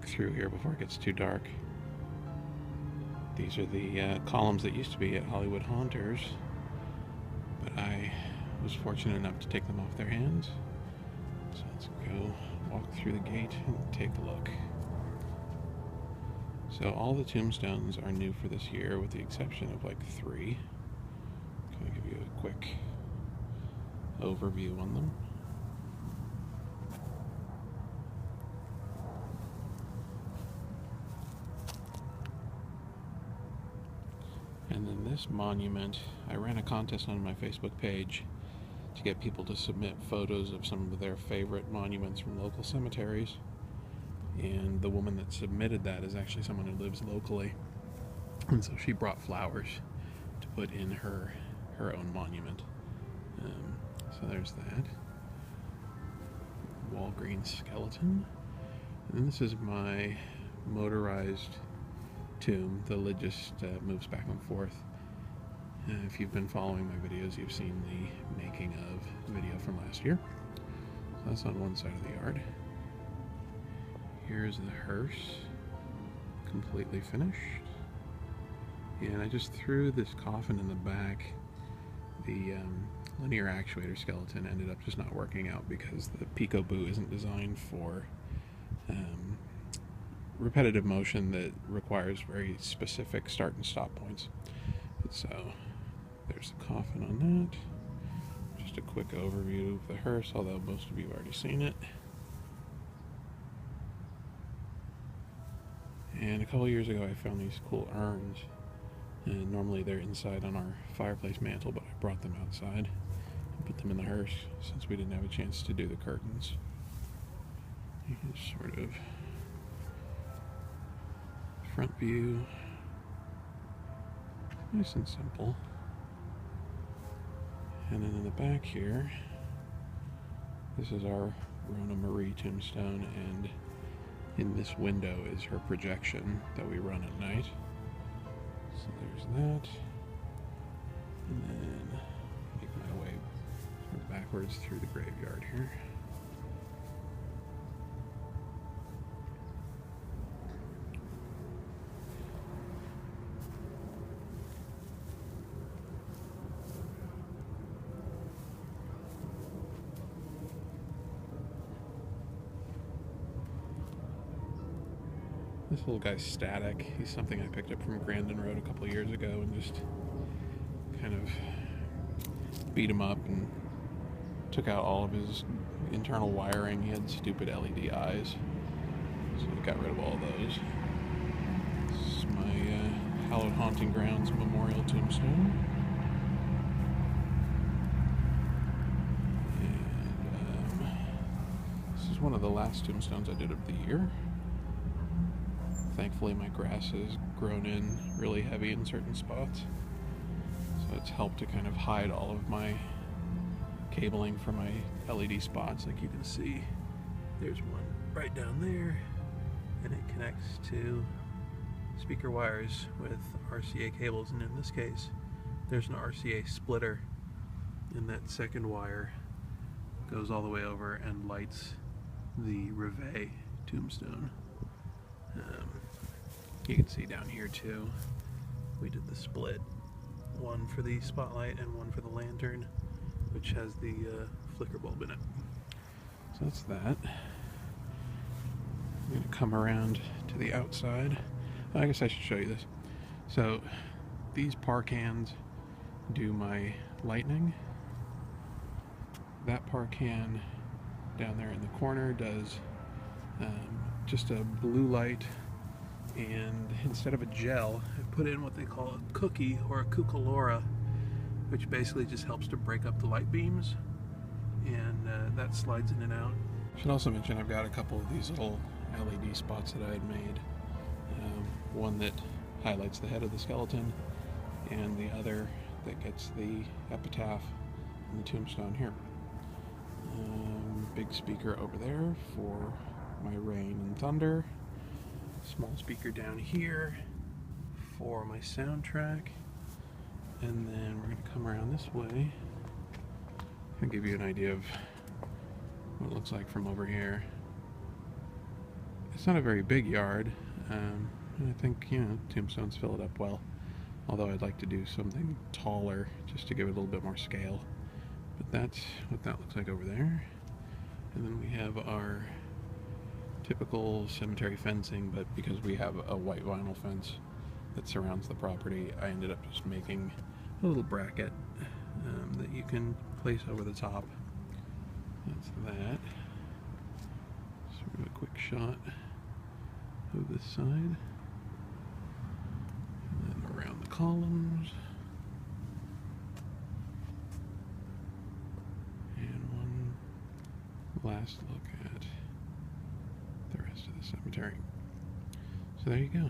walk through here before it gets too dark. These are the columns that used to be at Hollywood Haunters, but I was fortunate enough to take them off their hands. So let's go walk through the gate and take a look. So all the tombstones are new for this year, with the exception of like 3. I'm going to give you a quick overview on them. And then this monument, I ran a contest on my Facebook page to get people to submit photos of some of their favorite monuments from local cemeteries. And the woman that submitted that is actually someone who lives locally. And so she brought flowers to put in her own monument. So there's that. Walgreens skeleton. And then this is my motorized tomb. The lid just moves back and forth. If you've been following my videos, you've seen the making of video from last year. So that's on one side of the yard. Here's the hearse, completely finished. And I just threw this coffin in the back. The linear actuator skeleton ended up just not working out because the peekaboo isn't designed for repetitive motion that requires very specific start and stop points. So there's the coffin on that. Just a quick overview of the hearse, although most of you have already seen it. And a couple years ago I found these cool urns, and normally they're inside on our fireplace mantle, but I brought them outside and put them in the hearse since we didn't have a chance to do the curtains. Here's sort of front view, nice and simple. And then in the back here, this is our Rona Marie tombstone, and in this window is her projection that we run at night. So there's that. And then make my way sort of backwards through the graveyard here. This little guy's Static. He's something I picked up from Grandin Road a couple years ago and just kind of beat him up and took out all of his internal wiring. He had stupid LED eyes, so I got rid of all those. This is my Hallowed Haunting Grounds Memorial Tombstone. And this is one of the last tombstones I did of the year. Thankfully my grass has grown in really heavy in certain spots, so it's helped to kind of hide all of my cabling for my LED spots. Like you can see, there's one right down there, and it connects to speaker wires with RCA cables, and in this case there's an RCA splitter, and that second wire goes all the way over and lights the Reveille tombstone. You can see down here too, we did the split, one for the spotlight and one for the lantern, which has the flicker bulb in it. So that's that. I'm going to come around to the outside. I guess I should show you this. So these park hands do my lightning. That park hand down there in the corner does just a blue light, and instead of a gel, I put in what they call a cookie or a cucalora, which basically just helps to break up the light beams, and that slides in and out. I should also mention I've got a couple of these little LED spots that I had made. One that highlights the head of the skeleton, and the other that gets the epitaph and the tombstone here. Big speaker over there for my rain and thunder. Small speaker down here for my soundtrack. And then we're going to come around this way and give you an idea of what it looks like from over here. It's not a very big yard, and I think, tombstones fill it up well. Although I'd like to do something taller just to give it a little bit more scale. But that's what that looks like over there. And then we have our typical cemetery fencing, but because we have a white vinyl fence that surrounds the property, I ended up just making a little bracket that you can place over the top. That's that. So we've got a quick shot of this side. And then around the columns. And one last look at the rest of the cemetery. So there you go.